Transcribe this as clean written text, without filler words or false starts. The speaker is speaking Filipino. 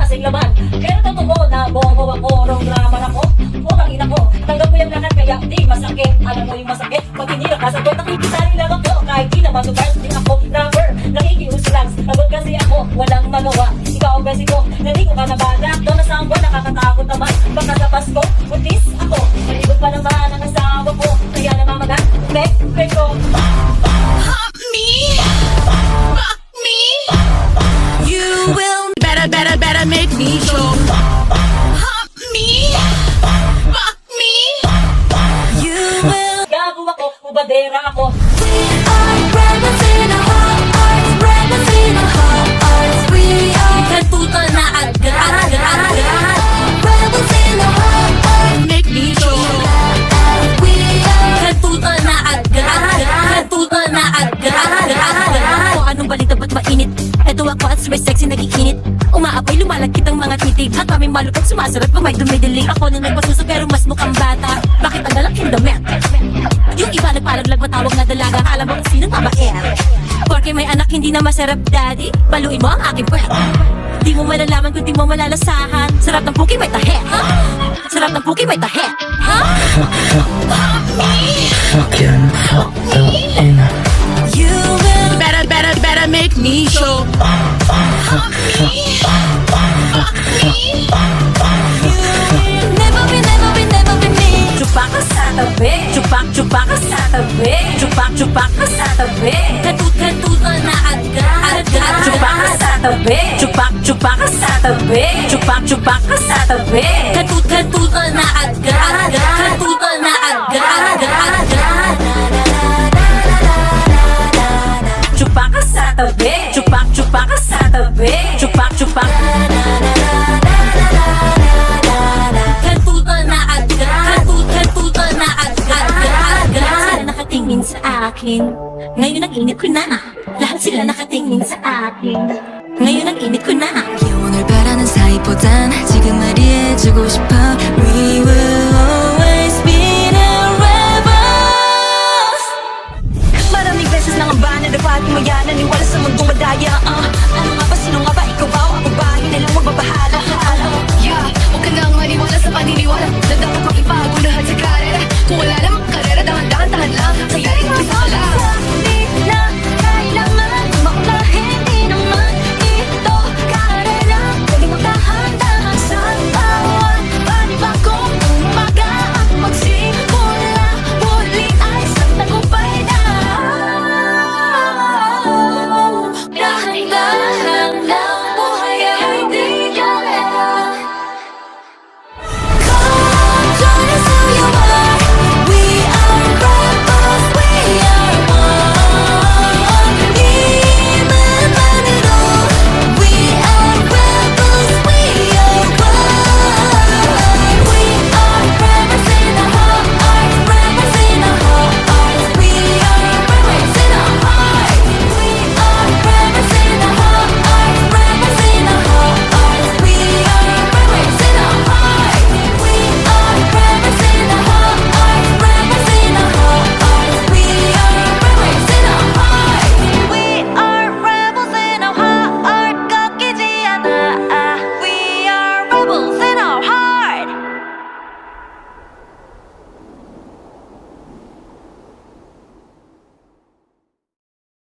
kasing laman. Pero totoo na bobo ako, wrong grammar ako. Putang ina ko, tanggap ko yung lahat kaya di masakit. Alam mo yung masakit, pag hindi nakasagot, nakikisali lang ako. Kahit di naman subars, di ako rapper. Nakikiuso lang, sagot kasi ako, walang magawa. Ikaw ang besi ko, naligo ka na ba? Lockdown na sangwa, nakakatakot naman. Baka sa Pasko, putis ako. Nalibot pa naman ang asawa ko. Kaya namamagat, ko. Pop me, you will better make me show. Pop me, you will. Gago ako, ubadera ako. We are rebels in a hot arts, rebels in a hot arts. We are kantutan na agad. Rebels in a hot arts, make me show. We are kantutan na agad. Kantutan na agad. O anong balita ba't mainit? Eto ako at sabay sexy nagiinit. Umaapoy lumalagkit ang mga titig. At kami malupag sumasarap kung may dumidilig. Ako nang nagpasuso pero mas mukhang bata. Bakit ang dalang damit? Yung iba nagpalaglag matawag na dalaga. Alam mo kung sinong babae. Porque may anak hindi na masarap daddy. Baluin mo ang aking puwet. Di mo malalaman kung di mo malalasahan. Sarap ng puki may tahe. Sarap ng puki may tahe. Fucking fucked up in You will better make me show. Never be me. Chupak ka sa tabi. Chupak ka sa tabi. Chupak ka sa tabi. Kantutan na agad. Chupak ka sa tabi. Chupak ka sa tabi. Chupak ka sa tabi. Kantutan na agad. Kantutan na agad. Chupak ka sa tabi. Chupak ka sa tabi. Chupak. Kantutan na agad. Kantutan na agad. Sila nakatingin sa akin. Ngayon ang init ko na. Lahat sila nakatingin sa akin. ngayon ang init ko na. 기온을 바라는 사이보단 지금 말이 해주고 싶어